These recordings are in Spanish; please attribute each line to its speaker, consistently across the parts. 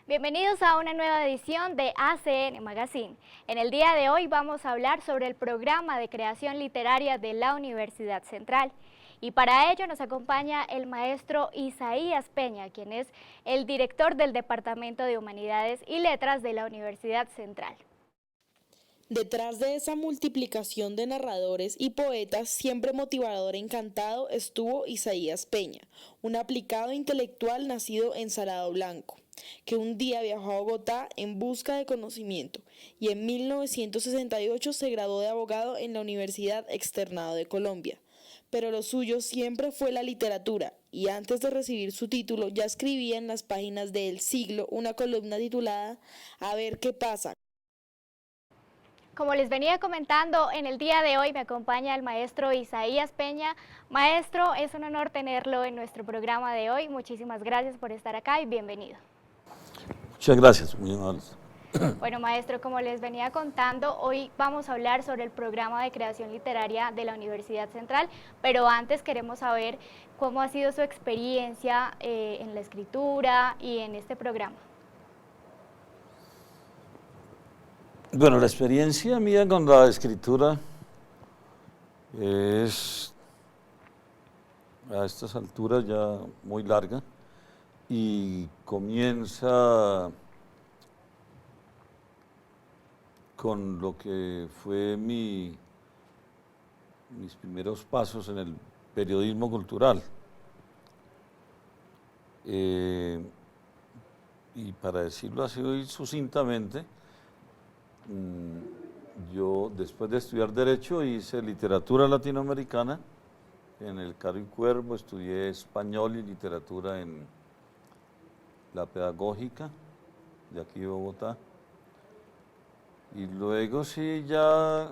Speaker 1: Bienvenidos a una nueva edición de ACN Magazine. En el día de hoy vamos a hablar sobre el programa de creación literaria de la Universidad Central. Y para ello nos acompaña el maestro Isaías Peña, quien es el director del Departamento de Humanidades y Letras de la Universidad Central.
Speaker 2: Detrás de esa multiplicación de narradores y poetas siempre motivador e encantado estuvo Isaías Peña, un aplicado intelectual nacido en Salado Blanco, que un día viajó a Bogotá en busca de conocimiento y en 1968 se graduó de abogado en la Universidad Externado de Colombia. Pero lo suyo siempre fue la literatura y antes de recibir su título ya escribía en las páginas de El Siglo una columna titulada A ver qué pasa.
Speaker 1: Como les venía comentando, en el día de hoy me acompaña el maestro Isaías Peña. Maestro, es un honor tenerlo en nuestro programa de hoy. Muchísimas gracias por estar acá y bienvenido.
Speaker 3: Muchas gracias, muy amables.
Speaker 1: Bueno, maestro, como les venía contando, hoy vamos a hablar sobre el programa de creación literaria de la Universidad Central, pero antes queremos saber cómo ha sido su experiencia en la escritura y en este programa.
Speaker 3: Bueno, la experiencia mía con la escritura es a estas alturas ya muy larga y comienza con lo que fue mis primeros pasos en el periodismo cultural. Y para decirlo así sucintamente, yo después de estudiar Derecho hice literatura latinoamericana en el Caro y Cuervo, estudié español y literatura en la Pedagógica de aquí de Bogotá. Y luego sí ya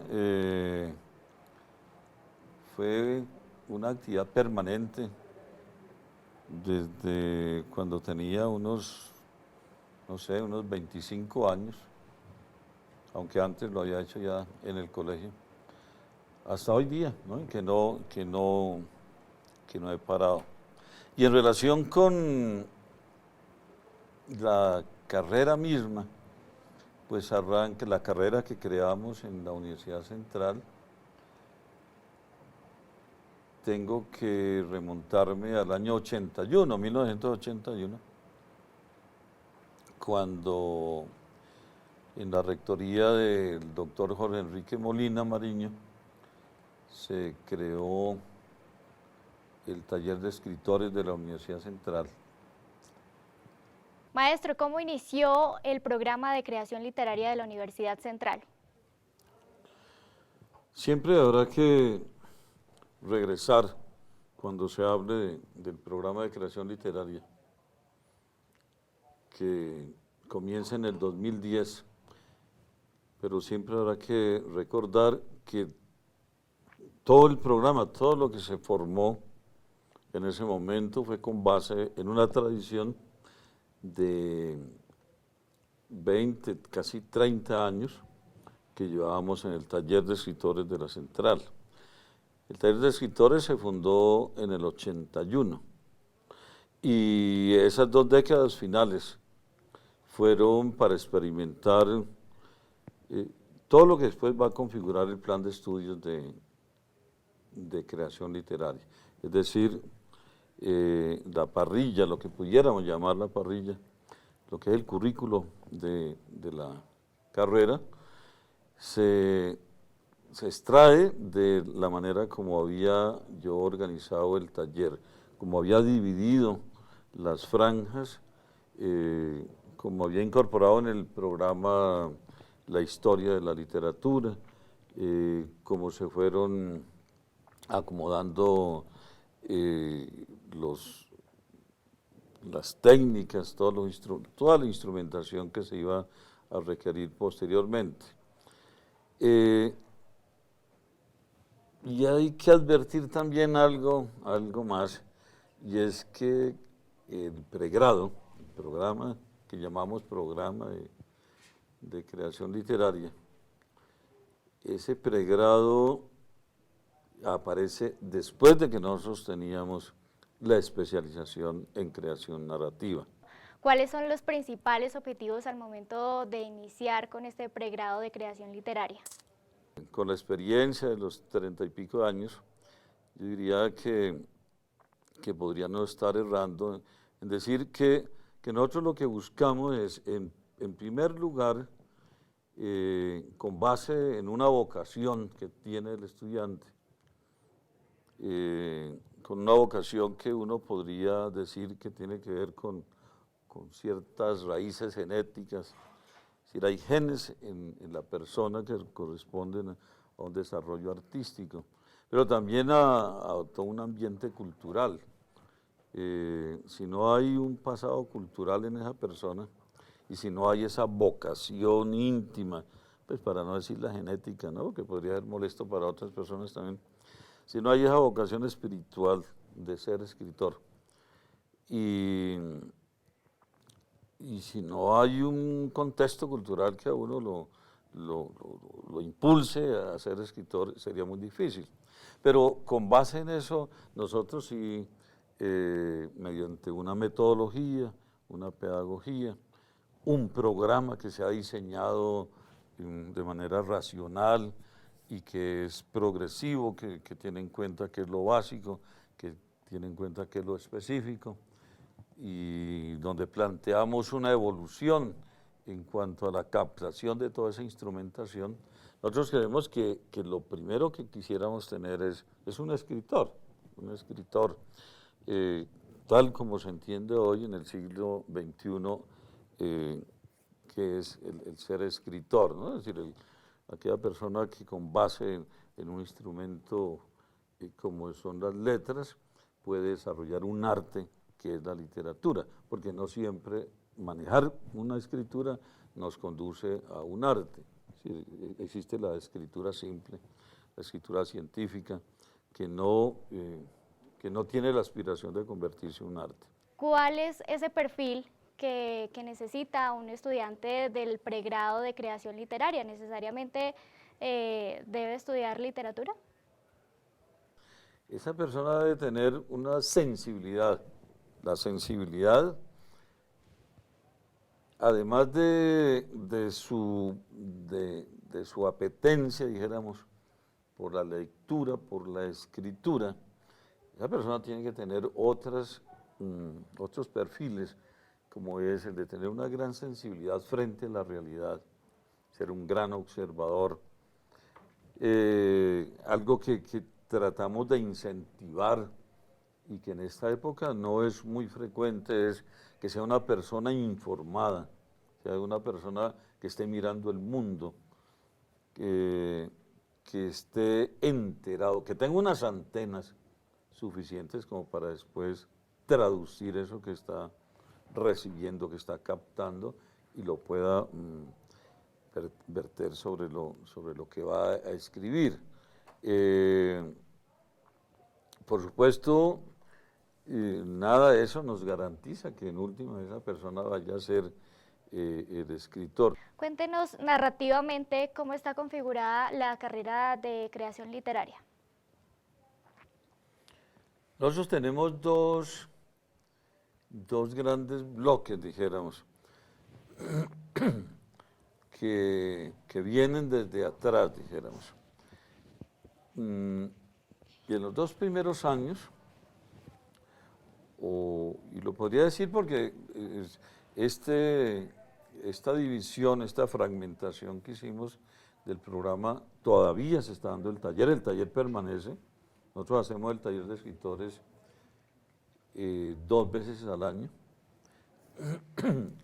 Speaker 3: fue una actividad permanente desde cuando tenía unos 25 años, aunque antes lo había hecho ya en el colegio, hasta hoy día, ¿no? que no he parado. Y en relación con la carrera misma, pues arranca la carrera que creamos en la Universidad Central. Tengo que remontarme al año 81, 1981, cuando en la rectoría del doctor Jorge Enrique Molina Mariño se creó el taller de escritores de la Universidad Central.
Speaker 1: Maestro, ¿cómo inició el programa de creación literaria de la Universidad Central?
Speaker 3: Siempre habrá que regresar cuando se hable del programa de creación literaria, que comienza en el 2010, pero siempre habrá que recordar que todo el programa, todo lo que se formó en ese momento fue con base en una tradición de 20, casi 30 años que llevábamos en el taller de escritores de la Central. El taller de escritores se fundó en el 81 y esas 2 décadas finales fueron para experimentar todo lo que después va a configurar el plan de estudios de creación literaria. Es decir, la parrilla, lo que pudiéramos llamar la parrilla, lo que es el currículo de la carrera, se extrae de la manera como había yo organizado el taller, como había dividido las franjas, como había incorporado en el programa la historia de la literatura, cómo se fueron acomodando las técnicas, toda la instrumentación que se iba a requerir posteriormente. Y hay que advertir también algo más, y es que el pregrado, el programa que llamamos programa de creación literaria, ese pregrado aparece después de que nosotros teníamos la especialización en creación narrativa.
Speaker 1: ¿Cuáles son los principales objetivos al momento de iniciar con este pregrado de creación literaria?
Speaker 3: Con la experiencia de los 30 y pico años, yo diría que podría no estar errando en decir que nosotros lo que buscamos es, en primer lugar, con base en una vocación que tiene el estudiante, con una vocación que uno podría decir que tiene que ver con ciertas raíces genéticas, es decir, hay genes en la persona que corresponden a un desarrollo artístico, pero también a todo un ambiente cultural. Si no hay un pasado cultural en esa persona y si no hay esa vocación íntima, pues para no decir la genética, ¿no?, que podría ser molesto para otras personas también, si no hay esa vocación espiritual de ser escritor y si no hay un contexto cultural que a uno lo impulse a ser escritor, sería muy difícil. Pero con base en eso, nosotros sí, mediante una metodología, una pedagogía, un programa que se ha diseñado de manera racional y que es progresivo, que tiene en cuenta qué es lo básico, que tiene en cuenta qué es lo específico, y donde planteamos una evolución en cuanto a la captación de toda esa instrumentación. Nosotros creemos que lo primero que quisiéramos tener es un escritor tal como se entiende hoy en el siglo XXI, que es el ser escritor, ¿no? Es decir, aquella persona que con base en un instrumento como son las letras, puede desarrollar un arte que es la literatura, porque no siempre manejar una escritura nos conduce a un arte. Sí, existe la escritura simple, la escritura científica, que no tiene la aspiración de convertirse en un arte.
Speaker 1: ¿Cuál es ese perfil que necesita un estudiante del pregrado de creación literaria? ¿Necesariamente debe estudiar literatura?
Speaker 3: Esa persona debe tener una sensibilidad. La sensibilidad, además de su apetencia, dijéramos, por la lectura, por la escritura, esa persona tiene que tener otros perfiles, como es el de tener una gran sensibilidad frente a la realidad, ser un gran observador, algo que tratamos de incentivar y que en esta época no es muy frecuente, es que sea una persona informada, sea una persona que esté mirando el mundo, que esté enterado, que tenga unas antenas suficientes como para después traducir eso que está recibiendo, que está captando, y lo pueda verter sobre lo que va a escribir. Por supuesto, nada de eso nos garantiza que en última esa persona vaya a ser el escritor.
Speaker 1: Cuéntenos narrativamente cómo está configurada la carrera de creación literaria.
Speaker 3: Nosotros tenemos dos grandes bloques, dijéramos, que vienen desde atrás, dijéramos. Y en los dos primeros años, y lo podría decir porque esta división, esta fragmentación que hicimos del programa, todavía se está dando el taller permanece. Nosotros hacemos el taller de escritores 2 veces al año,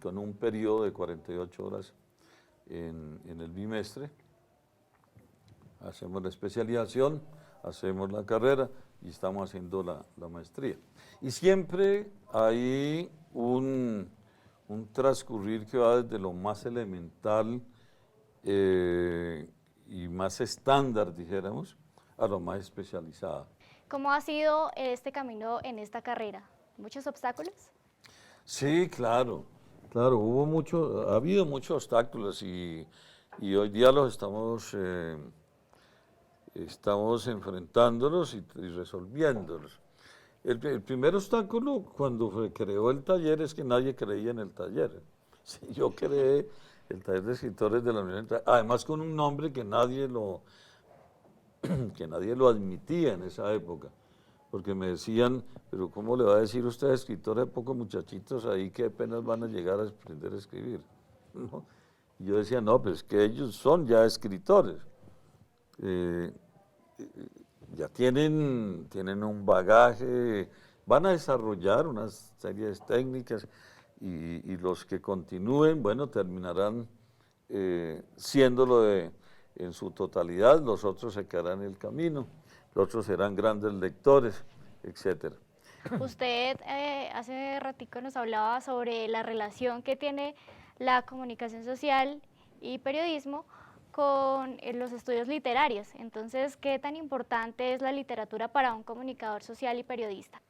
Speaker 3: con un periodo de 48 horas en el bimestre. Hacemos la especialización, hacemos la carrera y estamos haciendo la maestría. Y siempre hay un transcurrir que va desde lo más elemental y más estándar, dijéramos, a lo más especializado.
Speaker 1: ¿Cómo ha sido este camino en esta carrera? ¿Muchos obstáculos?
Speaker 3: Sí, claro, ha habido muchos obstáculos y hoy día los estamos enfrentándolos y resolviéndolos. El primer obstáculo cuando se creó el taller es que nadie creía en el taller. Sí, yo creé el taller de escritores de la universidad, además con un nombre que nadie lo admitía en esa época, porque me decían, pero ¿cómo le va a decir usted a escritores de pocos muchachitos ahí que apenas van a llegar a aprender a escribir? ¿No? Y yo decía, no, pues que ellos son ya escritores. Ya tienen un bagaje, van a desarrollar una serie de técnicas y los que continúen, bueno, terminarán siéndolo en su totalidad, los otros se quedarán en el camino, los otros serán grandes lectores, etcétera.
Speaker 1: Usted hace ratico nos hablaba sobre la relación que tiene la comunicación social y periodismo con los estudios literarios. Entonces, ¿qué tan importante es la literatura para un comunicador social y periodista?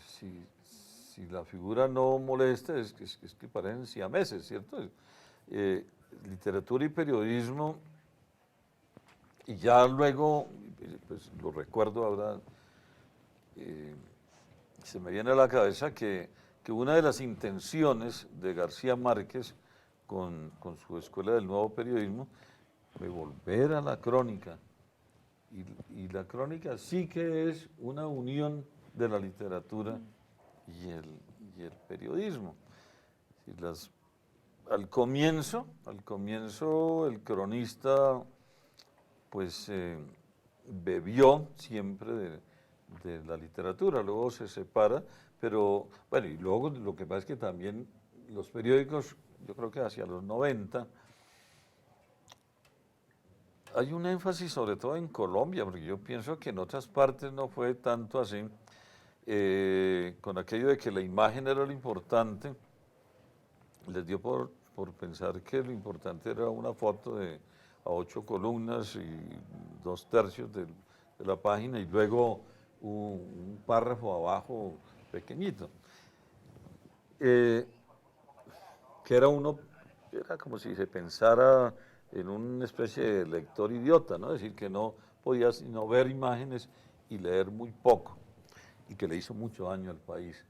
Speaker 3: Si la figura no molesta, es que parecen siameses, ¿cierto? Literatura y periodismo, y ya luego, pues lo recuerdo ahora, se me viene a la cabeza que una de las intenciones de García Márquez con su Escuela del Nuevo Periodismo fue volver a la crónica, y la crónica sí que es una unión de la literatura y el periodismo. Al comienzo el cronista pues bebió siempre de la literatura, luego se separa, pero bueno, y luego lo que pasa es que también los periódicos, yo creo que hacia los 90, hay un énfasis sobre todo en Colombia, porque yo pienso que en otras partes no fue tanto así, con aquello de que la imagen era lo importante, les dio por pensar que lo importante era una foto a 8 columnas y 2/3 de la página y luego un párrafo abajo pequeñito. Que era como si se pensara en una especie de lector idiota, ¿no? Es decir, que no podía sino ver imágenes y leer muy poco, y que le hizo mucho daño al país,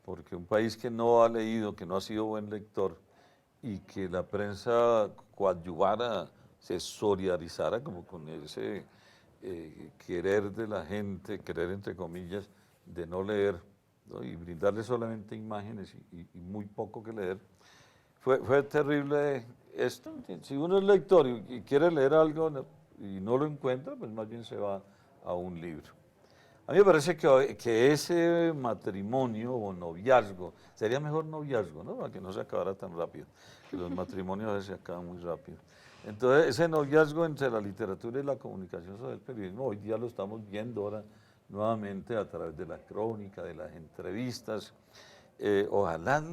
Speaker 3: porque un país que no ha leído, que no ha sido buen lector, y que la prensa coadyuvara, se solidarizara como con ese querer de la gente, querer entre comillas, de no leer, ¿no? Y brindarle solamente imágenes y muy poco que leer. Fue terrible esto. Si uno es lector y quiere leer algo y no lo encuentra, pues más bien se va a un libro. A mí me parece que ese matrimonio o noviazgo, sería mejor noviazgo, ¿no? Para que no se acabara tan rápido, que los matrimonios a veces se acaban muy rápido. Entonces, ese noviazgo entre la literatura y la comunicación sobre el periodismo, hoy día lo estamos viendo ahora nuevamente a través de la crónica, de las entrevistas. Ojalá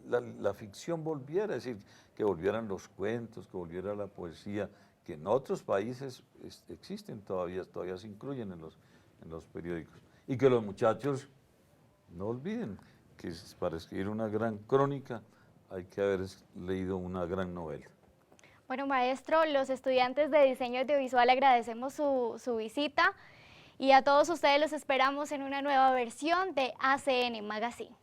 Speaker 3: la ficción volviera, es decir, que volvieran los cuentos, que volviera la poesía, que en otros países existen todavía se incluyen en los periódicos. Y que los muchachos no olviden que para escribir una gran crónica hay que haber leído una gran novela.
Speaker 1: Bueno, maestro, los estudiantes de diseño audiovisual agradecemos su visita y a todos ustedes los esperamos en una nueva versión de ACN Magazine.